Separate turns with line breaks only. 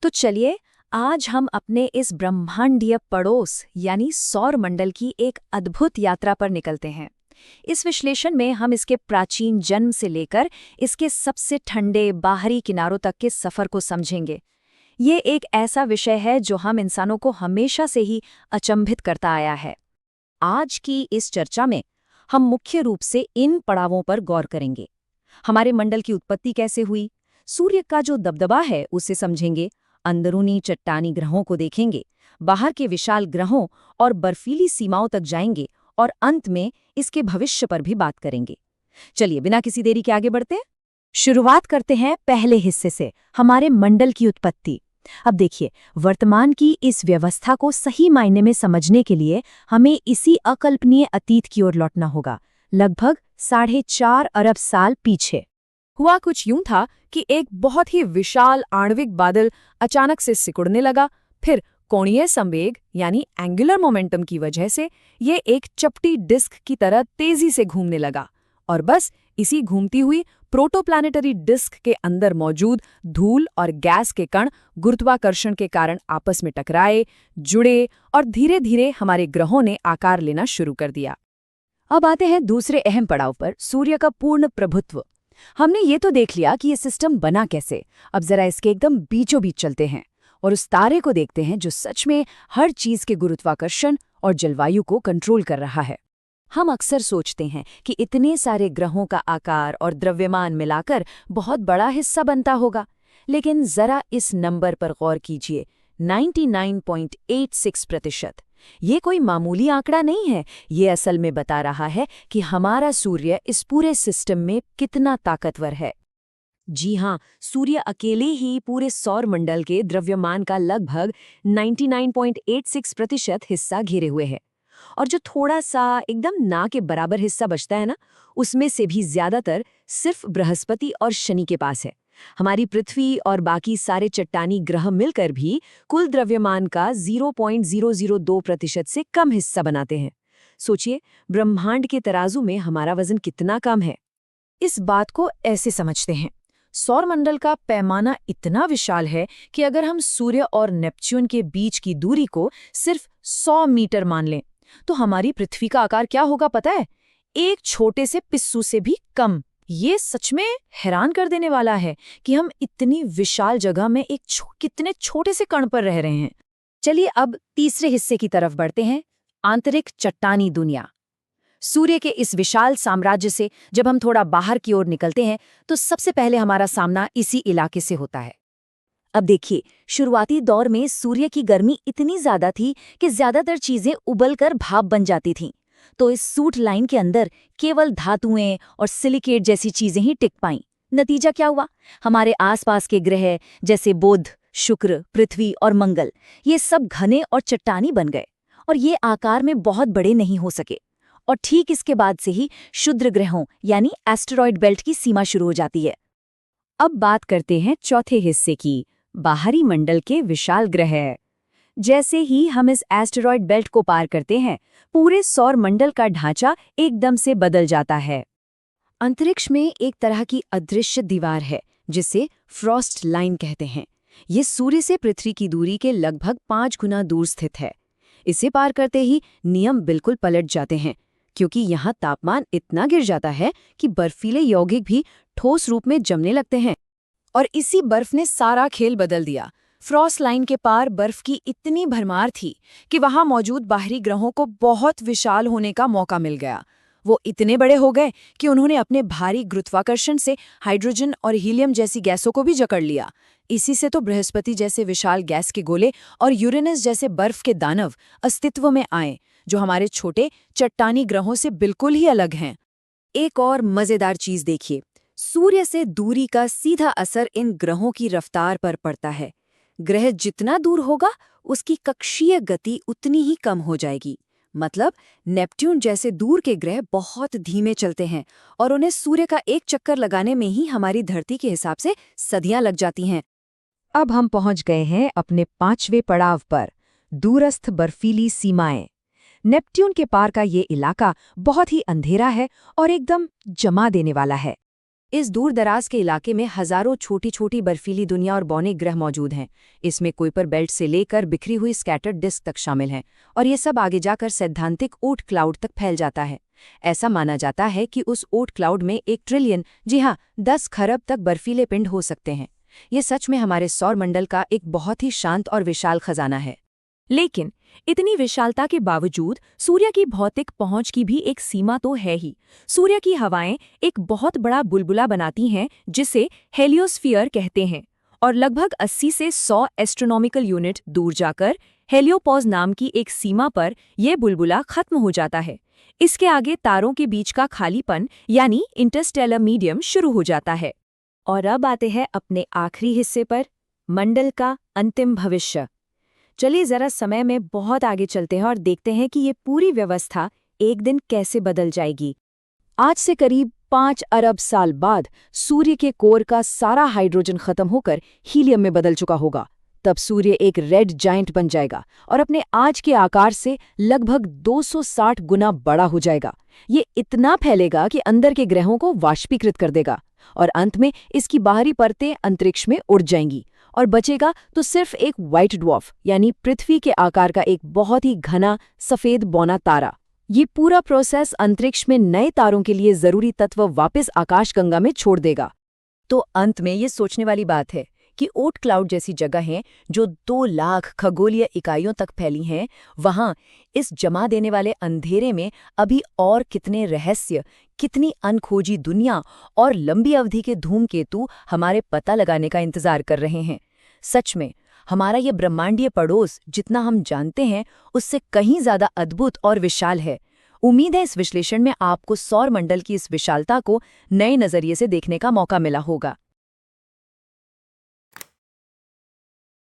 तो चलिए आज हम अपने इस ब्रह्मांडीय पड़ोस यानी सौर मंडल की एक अद्भुत यात्रा पर निकलते हैं। इस विश्लेषण में हम इसके प्राचीन जन्म से लेकर इसके सबसे ठंडे बाहरी किनारों तक के सफर को समझेंगे। ये एक ऐसा विषय है जो हम इंसानों को हमेशा से ही अचंभित करता आया है। आज की इस चर्चा में हम मुख्य रूप से इन पड़ावों पर गौर करेंगे। हमारे मंडल की उत्पत्ति कैसे हुई, सूर्य का जो दबदबा है उसे समझेंगे, अंदरूनी चट्टानी ग्रहों को देखेंगे, बाहर के विशाल ग्रहों और बर्फीली सीमाओं तक जाएंगे और अंत में इसके भविष्य पर भी बात करेंगे। चलिए बिना किसी देरी के आगे बढ़ते हैं। शुरुआत करते हैं पहले हिस्से से, हमारे मंडल की उत्पत्ति। अब देखिए, वर्तमान की इस व्यवस्था को सही मायने में समझने के लिए हमें इसी अकल्पनीय अतीत की ओर लौटना होगा, लगभग 4.5 अरब साल पीछे।
हुआ कुछ यूं था कि एक बहुत ही विशाल आणविक बादल अचानक से सिकुड़ने लगा। फिर कोणीय संवेग यानी एंगुलर मोमेंटम की वजह से ये एक चपटी डिस्क की तरह तेजी से घूमने लगा और बस इसी घूमती हुई प्रोटोप्लैनेटरी डिस्क के अंदर मौजूद धूल और गैस के कण गुरुत्वाकर्षण के कारण आपस में टकराए, जुड़े और धीरे धीरे हमारे ग्रहों ने आकार लेना शुरू कर दिया।
अब आते हैं दूसरे अहम पड़ाव पर, सूर्य का पूर्ण प्रभुत्व। हमने ये तो देख लिया कि ये सिस्टम बना कैसे। अब जरा इसके एकदम बीचों बीच चलते हैं और उस तारे को देखते हैं जो सच में हर चीज के गुरुत्वाकर्षण और जलवायु को कंट्रोल कर रहा है। हम अक्सर सोचते हैं कि इतने सारे ग्रहों का आकार और द्रव्यमान मिलाकर बहुत बड़ा हिस्सा बनता होगा, लेकिन जरा इस नंबर पर गौर कीजिए, 99.86%। ये कोई मामूली आंकड़ा नहीं है। ये असल में बता रहा है कि हमारा सूर्य इस पूरे सिस्टम में कितना ताकतवर है। जी हाँ, सूर्य अकेले ही पूरे सौर मंडल के द्रव्यमान का लगभग 99.86% हिस्सा घेरे हुए है। और जो थोड़ा सा एकदम ना के बराबर हिस्सा बचता है ना, उसमें से भी ज्यादातर सिर्फ बृहस्पति और शनि के पास है। हमारी पृथ्वी और बाकी सारे चट्टानी ग्रह मिलकर भी कुल द्रव्यमान का 0.002% से कम हिस्सा बनाते हैं। सोचिए, ब्रह्मांड के तराजू में हमारा वजन कितना कम है। इस बात को ऐसे समझते हैं, सौरमंडल का पैमाना इतना विशाल है कि अगर हम सूर्य और नेपच्यून के बीच की दूरी को सिर्फ 100 मीटर मान लें, तो हमारी पृथ्वी का आकार क्या होगा पता है? एक छोटे से पिस्सू से भी कम। ये सच में हैरान कर देने वाला है कि हम इतनी विशाल जगह में एक कितने छोटे से कण पर रह रहे हैं। चलिए अब तीसरे हिस्से की तरफ बढ़ते हैं, आंतरिक चट्टानी दुनिया। सूर्य के इस विशाल साम्राज्य से जब हम थोड़ा बाहर की ओर निकलते हैं तो सबसे पहले हमारा सामना इसी इलाके से होता है। अब देखिए, शुरुआती दौर में सूर्य की गर्मी इतनी ज्यादा थी कि ज्यादातर चीजें उबलकर भाप बन जाती थीं। तो इस सूट लाइन के अंदर केवल धातुएं और सिलिकेट जैसी चीजें ही टिक पाईं। नतीजा क्या हुआ? हमारे आसपास के ग्रह जैसे बुध, शुक्र, पृथ्वी और मंगल, ये सब घने और चट्टानी बन गए और ये आकार में बहुत बड़े नहीं हो सके। और ठीक इसके बाद से ही क्षुद्र ग्रहों यानी एस्टेरॉयड बेल्ट की सीमा शुरू हो जाती है। अब बात करते हैं चौथे हिस्से की, बाहरी मंडल के विशाल ग्रह। जैसे ही हम इस एस्टेरॉयड बेल्ट को पार करते हैं, पूरे सौर मंडल का ढांचा एकदम से बदल जाता है। अंतरिक्ष में एक तरह की अदृश्य दीवार है जिसे फ्रॉस्ट लाइन कहते हैं। ये सूर्य से पृथ्वी की दूरी के लगभग 5 गुना दूर स्थित है। इसे पार करते ही नियम बिल्कुल पलट जाते हैं, क्योंकि यहाँ तापमान इतना गिर जाता है कि बर्फीले यौगिक भी ठोस रूप में जमने लगते हैं। और इसी बर्फ ने सारा खेल बदल दिया। फ्रॉस्ट लाइन के पार बर्फ की इतनी भरमार थी कि वहां मौजूद बाहरी ग्रहों को बहुत विशाल होने का मौका मिल गया। वो इतने बड़े हो गए कि उन्होंने अपने भारी गुरुत्वाकर्षण से हाइड्रोजन और हीलियम जैसी गैसों को भी जकड़ लिया। इसी से तो बृहस्पति जैसे विशाल गैस के गोले और यूरेनस जैसे बर्फ के दानव अस्तित्व में आए, जो हमारे छोटे चट्टानी ग्रहों से बिल्कुल ही अलग हैं। एक और मजेदार चीज देखिए, सूर्य से दूरी का सीधा असर इन ग्रहों की रफ्तार पर पड़ता है। ग्रह जितना दूर होगा, उसकी कक्षीय गति उतनी ही कम हो जाएगी। मतलब नेपट्यून जैसे दूर के ग्रह बहुत धीमे चलते हैं और उन्हें सूर्य का एक चक्कर लगाने में ही हमारी धरती के हिसाब से सदियां लग जाती हैं। अब हम पहुंच गए हैं अपने 5वें पड़ाव पर, दूरस्थ बर्फीली सीमाएं। नेपट्यून के पार का ये इलाका बहुत ही अंधेरा है और एकदम जमा देने वाला है। इस दूर दराज के इलाके में हजारों छोटी छोटी बर्फीली दुनिया और बौने ग्रह मौजूद हैं। इसमें कुइपर बेल्ट से लेकर बिखरी हुई स्कैटर्ड डिस्क तक शामिल हैं, और ये सब आगे जाकर सैद्धांतिक ओट क्लाउड तक फैल जाता है। ऐसा माना जाता है कि उस ओट क्लाउड में 1 ट्रिलियन, जी हाँ 10 खरब तक बर्फीले पिंड हो सकते हैं। ये सच में हमारे सौरमंडल का एक बहुत ही शांत और विशाल खजाना है।
लेकिन इतनी विशालता के बावजूद सूर्य की भौतिक पहुंच की भी एक सीमा तो है ही। सूर्य की हवाएं एक बहुत बड़ा बुलबुला बनाती हैं जिसे हेलियोस्फीयर कहते हैं, और लगभग 80 से 100 एस्ट्रोनॉमिकल यूनिट दूर जाकर हेलियोपॉज नाम की एक सीमा पर यह बुलबुला खत्म हो जाता है। इसके आगे तारों के बीच का खालीपन यानी इंटरस्टेलर मीडियम शुरू हो जाता है। और अब आते हैं अपने आखिरी हिस्से पर, मंडल का अंतिम भविष्य। चलिए जरा समय में बहुत आगे चलते हैं और देखते हैं कि ये पूरी व्यवस्था एक दिन कैसे बदल जाएगी। आज से करीब 5 अरब साल बाद सूर्य के कोर का सारा हाइड्रोजन खत्म होकर हीलियम में बदल चुका होगा। तब सूर्य एक रेड जायंट बन जाएगा और अपने आज के आकार से लगभग 260 गुना बड़ा हो जाएगा। ये इतना फैलेगा कि अंदर के ग्रहों को वाष्पीकृत कर देगा, और अंत में इसकी बाहरी परतें अंतरिक्ष में उड़ जाएंगी, और बचेगा तो सिर्फ एक व्हाइट ड्वार्फ यानी पृथ्वी के आकार का एक बहुत ही घना सफेद बौना तारा। ये पूरा प्रोसेस अंतरिक्ष में नए तारों के लिए जरूरी तत्व वापस आकाशगंगा में छोड़ देगा। तो अंत में ये सोचने वाली बात है कि ओट क्लाउड जैसी जगहें जो 2 लाख खगोलीय इकाइयों तक फैली हैं, वहां इस जमा देने वाले अंधेरे में अभी और कितने रहस्य, कितनी अनखोजी दुनिया और लंबी अवधि के धूमकेतु हमारे पता लगाने का इंतजार कर रहे हैं। सच में हमारा ये ब्रह्मांडीय पड़ोस जितना हम जानते हैं उससे कहीं ज्यादा अद्भुत और विशाल है। उम्मीद है इस विश्लेषण में आपको सौरमंडल की इस विशालता को नए नजरिए से देखने का मौका मिला होगा।